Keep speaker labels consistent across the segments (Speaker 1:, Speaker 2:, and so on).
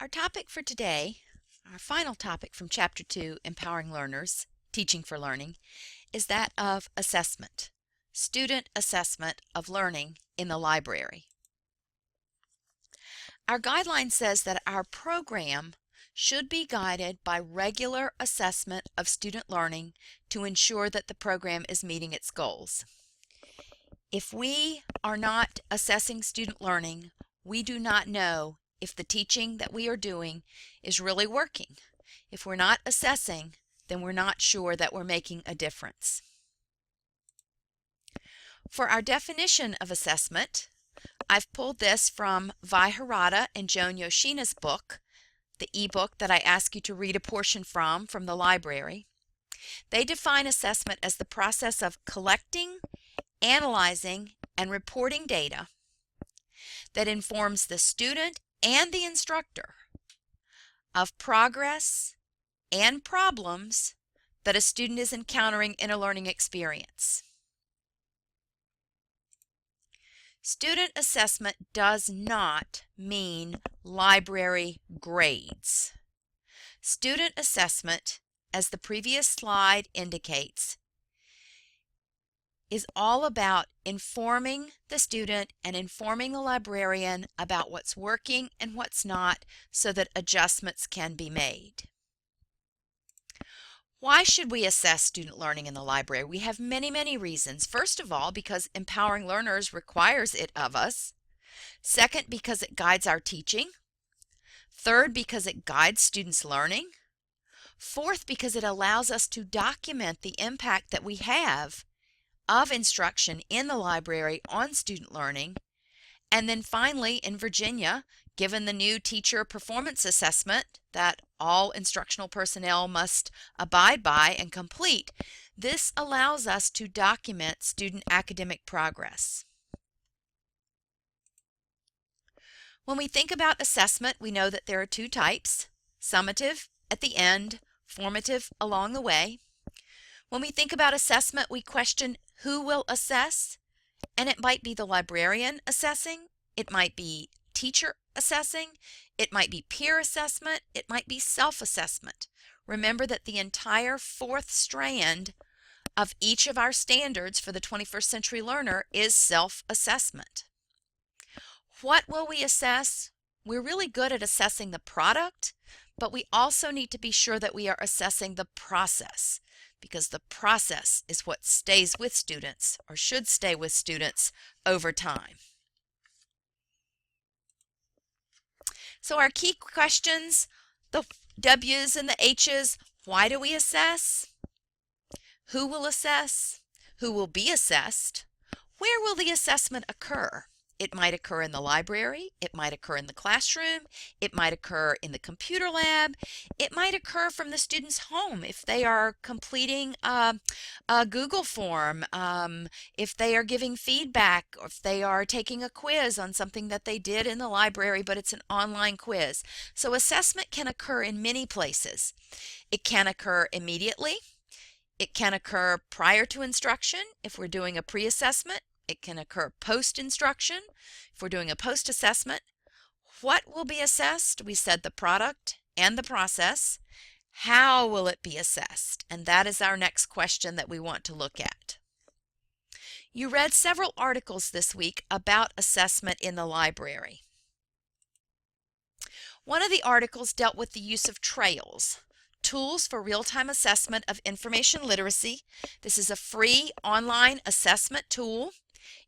Speaker 1: Our topic for today, our final topic from Chapter 2, Empowering Learners, Teaching for Learning, is that of assessment, student assessment of learning in the library. Our guideline says that our program should be guided by regular assessment of student learning to ensure that the program is meeting its goals. If we are not assessing student learning, we do not know if the teaching that we are doing is really working. If we're not assessing, then we're not sure that we're making a difference. For our definition of assessment, I've pulled this from Vi Harada and Joan Yoshina's book, the ebook that I ask you to read a portion from the library. They define assessment as the process of collecting, analyzing, and reporting data that informs the student and the instructor of progress and problems that a student is encountering in a learning experience. Student assessment does not mean library grades. Student assessment, as the previous slide indicates, is all about informing the student and informing the librarian about what's working and what's not so that adjustments can be made. Why should we assess student learning in the library? We have many reasons. First of all, because empowering learners requires it of us. Second, because it guides our teaching. Third, because it guides students' learning. Fourth, because it allows us to document the impact that we have of instruction in the library on student learning. And then finally, in Virginia, given the new teacher performance assessment that all instructional personnel must abide by and complete, this allows us to document student academic progress. When we think about assessment, we know that there are two types: summative at the end, formative along the way. When we think about assessment, we question who will assess, and it might be the librarian assessing, it might be teacher assessing, it might be peer assessment, it might be self-assessment. Remember that the entire fourth strand of each of our standards for the 21st century learner is self-assessment. What will we assess? We're really good at assessing the product, but we also need to be sure that we are assessing the process, because the process is what stays with students, or should stay with students, over time. So our key questions, the W's and the H's: why do we assess? Who will assess? Who will be assessed? Where will the assessment occur? It might occur in the library, it might occur in the classroom, it might occur in the computer lab, it might occur from the student's home if they are completing a Google form, if they are giving feedback, or if they are taking a quiz on something that they did in the library but it's an online quiz. So assessment can occur in many places. It can occur immediately. It can occur prior to instruction if we're doing a pre-assessment. It can occur post-instruction if we're doing a post-assessment. What will be assessed? We said the product and the process. How will it be assessed? And that is our next question that we want to look at. You read several articles this week about assessment in the library. One of the articles dealt with the use of trails, tools for real-time assessment of information literacy. This is a free online assessment tool.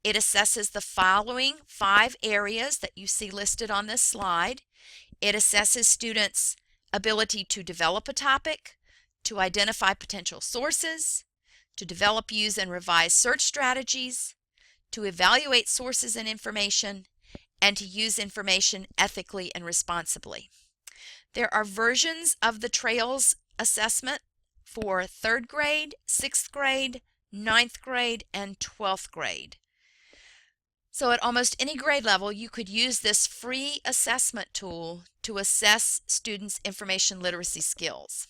Speaker 1: It assesses the following 5 areas that you see listed on this slide. It assesses students' ability to develop a topic, to identify potential sources, to develop, use, and revise search strategies, to evaluate sources and information, and to use information ethically and responsibly. There are versions of the Trails assessment for 3rd grade, 6th grade, 9th grade, and 12th grade. So at almost any grade level, you could use this free assessment tool to assess students' information literacy skills.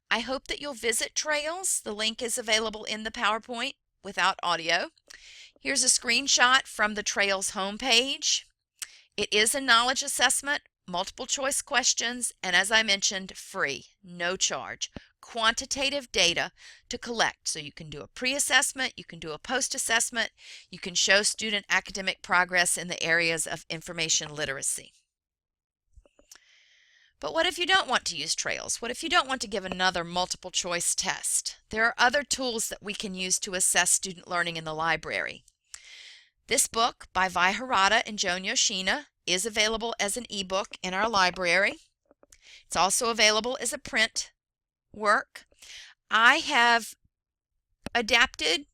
Speaker 1: I hope that you'll visit Trails. The link is available in the PowerPoint without audio. Here's a screenshot from the Trails homepage. It is a knowledge assessment multiple choice questions, and as I mentioned, free, no charge. Quantitative data to collect. So you can do a pre-assessment, you can do a post-assessment, you can show student academic progress in the areas of information literacy. But what if you don't want to use trails? What if you don't want to give another multiple choice test? There are other tools that we can use to assess student learning in the library. This book by Vi Harada and Joan Yoshina is available as an ebook in our library. It's also available as a print work. I have adapted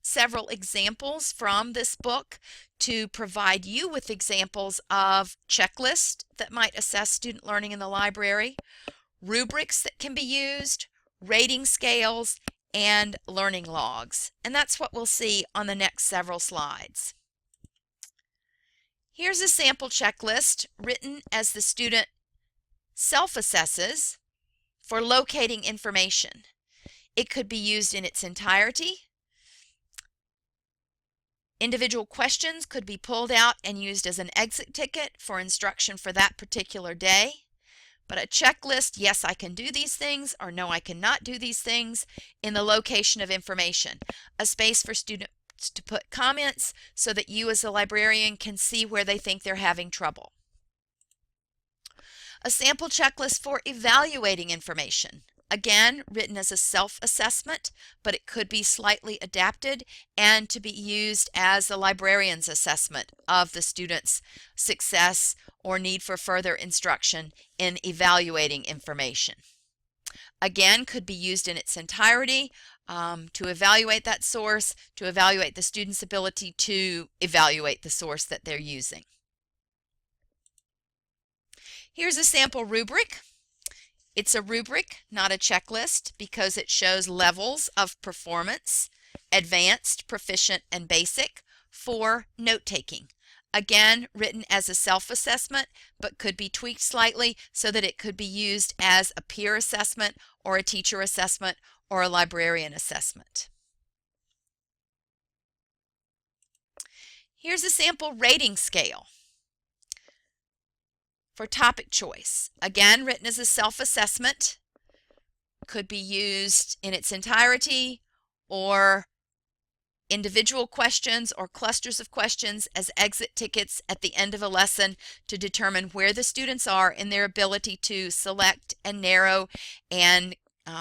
Speaker 1: several examples from this book to provide you with examples of checklists that might assess student learning in the library, rubrics that can be used, rating scales, and learning logs. And that's what we'll see on the next several slides. Here's a sample checklist written as the student self-assesses for locating information. It could be used in its entirety. Individual questions could be pulled out and used as an exit ticket for instruction for that particular day. But a checklist, yes, I can do these things, or no, I cannot do these things, in the location of information. A space for students to put comments so that you as a librarian can see where they think they're having trouble. A sample checklist for evaluating information. Again, written as a self-assessment, but it could be slightly adapted and to be used as the librarian's assessment of the student's success or need for further instruction in evaluating information. Again, could be used in its entirety to evaluate that source, to evaluate the student's ability to evaluate the source that they're using. Here's a sample rubric. It's a rubric, not a checklist, because it shows levels of performance, advanced, proficient, and basic for note-taking. Again, written as a self-assessment, but could be tweaked slightly so that it could be used as a peer assessment or a teacher assessment or a librarian assessment. Here's a sample rating scale for topic choice. Again, written as a self-assessment, could be used in its entirety or individual questions or clusters of questions as exit tickets at the end of a lesson to determine where the students are in their ability to select and narrow and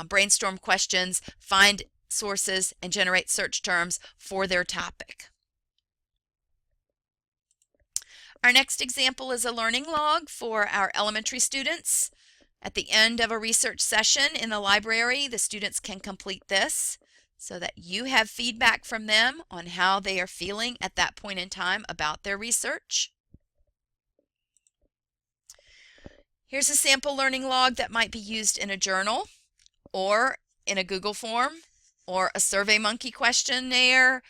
Speaker 1: brainstorm questions, find sources, and generate search terms for their topic. Our next example is a learning log for our elementary students. At the end of a research session in the library, the students can complete this so that you have feedback from them on how they are feeling at that point in time about their research. Here's a sample learning log that might be used in a journal or in a Google form or a SurveyMonkey questionnaire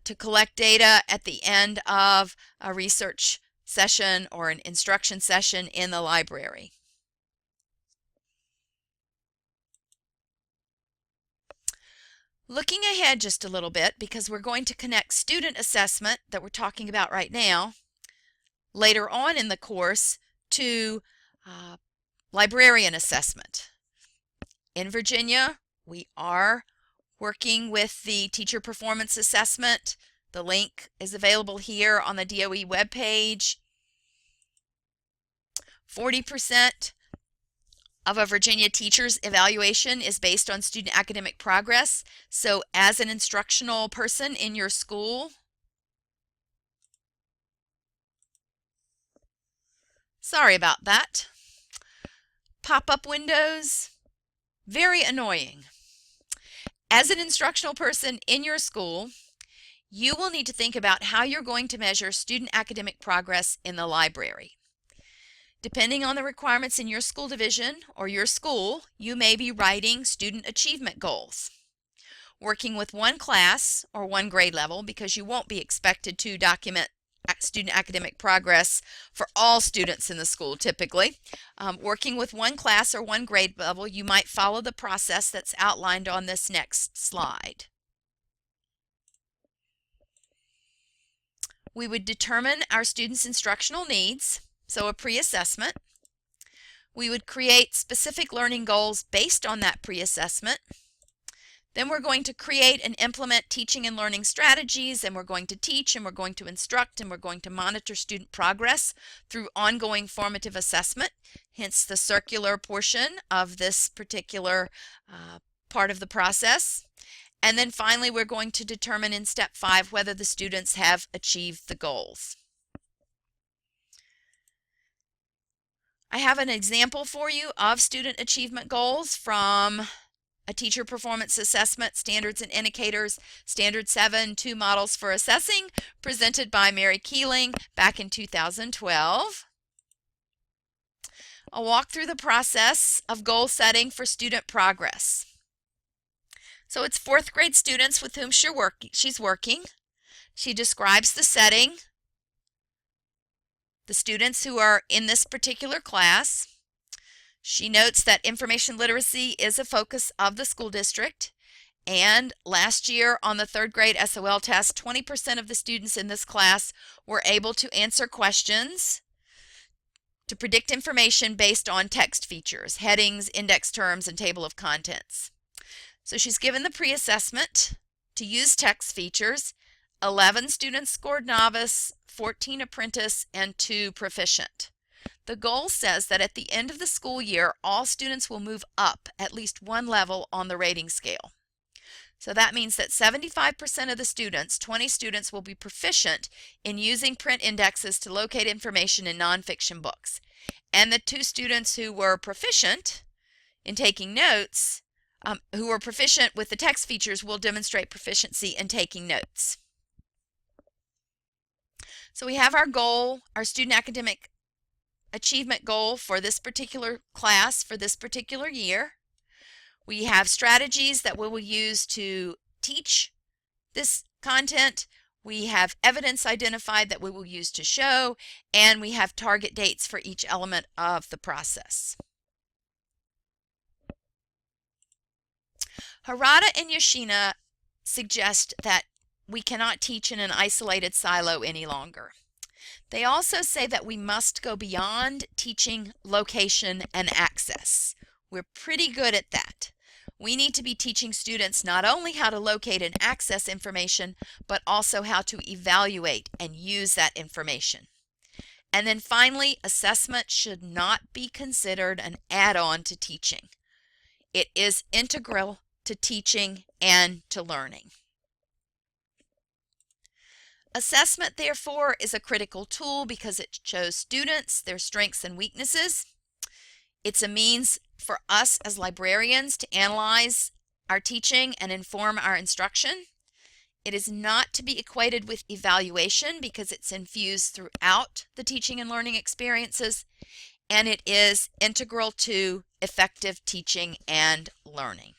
Speaker 1: to collect data at the end of a research session or an instruction session in the library. Looking ahead just a little bit, because we're going to connect student assessment that we're talking about right now later on in the course to librarian assessment. In Virginia, we are working with the teacher performance assessment. The link is available here on the DOE webpage. 40% of a Virginia teacher's evaluation is based on student academic progress. So as an instructional person in your school, sorry about that. Pop-up windows, very annoying. As an instructional person in your school, you will need to think about how you're going to measure student academic progress in the library. Depending on the requirements in your school division or your school, you may be writing student achievement goals, working with one class or one grade level, because you won't be expected to document student academic progress for all students in the school typically. Working with one class or one grade level, you might follow the process that's outlined on this next slide. We would determine our students' instructional needs, so a pre-assessment. We would create specific learning goals based on that pre-assessment. Then we're going to create and implement teaching and learning strategies, and we're going to teach, and we're going to instruct, and we're going to monitor student progress through ongoing formative assessment, hence the circular portion of this particular part of the process. And then finally, we're going to determine in step 5 whether the students have achieved the goals. I have an example for you of student achievement goals from a teacher performance assessment, standards and indicators, standard 7, 2 models for assessing, presented by Mary Keeling back in 2012. I'll walk through the process of goal setting for student progress. So it's 4th grade students with whom she's working. She describes the setting, the students who are in this particular class. She notes that information literacy is a focus of the school district, and last year on the 3rd grade SOL test, 20% of the students in this class were able to answer questions to predict information based on text features, headings, index terms, and table of contents. So she's given the pre-assessment to use text features. 11 students scored novice, 14 apprentice, and 2 proficient. The goal says that at the end of the school year, all students will move up at least 1 level on the rating scale. So that means that 75% of the students, 20 students, will be proficient in using print indexes to locate information in nonfiction books. And the 2 students who were proficient in taking notes, who were proficient with the text features, will demonstrate proficiency in taking notes. So we have our goal, our student academic achievement goal for this particular class for this particular year. We have strategies that we will use to teach this content. We have evidence identified that we will use to show, and we have target dates for each element of the process. Harada and Yoshina suggest that we cannot teach in an isolated silo any longer. They also say that we must go beyond teaching location and access. We're pretty good at that. We need to be teaching students not only how to locate and access information, but also how to evaluate and use that information. And then finally, assessment should not be considered an add-on to teaching. It is integral to teaching and to learning. Assessment, therefore, is a critical tool because it shows students their strengths and weaknesses. It's a means for us as librarians to analyze our teaching and inform our instruction. It is not to be equated with evaluation because it's infused throughout the teaching and learning experiences, and it is integral to effective teaching and learning.